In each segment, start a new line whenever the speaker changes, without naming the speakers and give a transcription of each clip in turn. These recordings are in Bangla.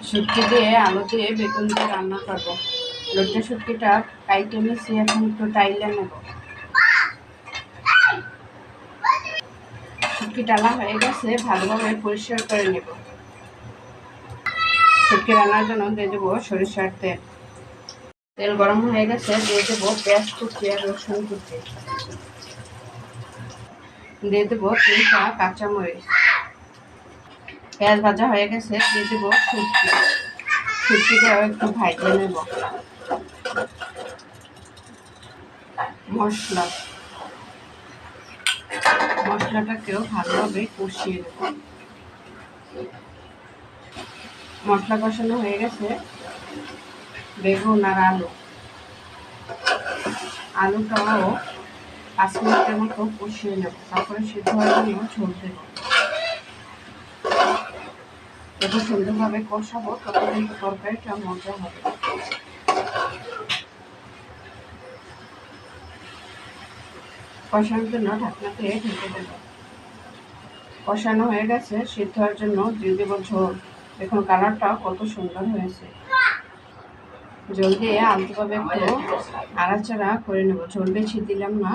শুটকি দিয়ে আলু দিয়ে বেগুন দিয়ে রান্না করবো। লোটে শুটকিটা কাইটে নিয়েছি, এখন একটু টাইলে নেব। শুটকি টালা হয়ে গেছে, ভালোভাবে পরিষ্কার করে নেব। শুটকি রান্নার জন্য দিয়ে দেবো সরিষার তেল। তেল গরম হয়ে গেছে, দিয়ে দেবো পেঁয়াজ কুচি আর রসুন কুচি। দিয়ে দেবো 3টা কাঁচামরিচ। পেঁয়াজ ভাজা হয়ে গেছে, দিয়ে দেবো শুটকি। শুটকিটাও একটু ভাজে নেব। মশলাটাকেও ভালোভাবে কষিয়ে নেব। মশলা কষানো হয়ে গেছে, বেগুন আর আলুটাও 5 মিনিটের মতো কষিয়ে নেব। তারপরে সিদ্ধ হওয়ার জন্য ঝোল দেব। যত সুন্দরভাবে কষাবো তত কিন্তু তরকারিটা মজা হবে। কষানোর জন্য ঢাকনা দিয়ে ঢেকে দেব। কষানো হয়ে গেছে, সিদ্ধ হওয়ার জন্য দিয়ে দেবো ঝোল। দেখুন কালারটা কত সুন্দর হয়েছে। ঝোল দিয়ে আলতোভাবে একটু নাড়াচাড়া করে নেব। ঝোল বেশি দিলাম না,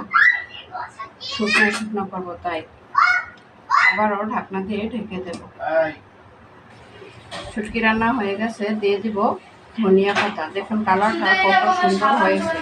শুকনো শুকনো করবো, তাই আবারও ঢাকনা দিয়ে ঢেকে দেব। শুটকি রান্না হয়ে গেছে, দিয়ে দিব ধনিয়া পাতা। দেখুন কালারটা কত সুন্দর হয়েছে।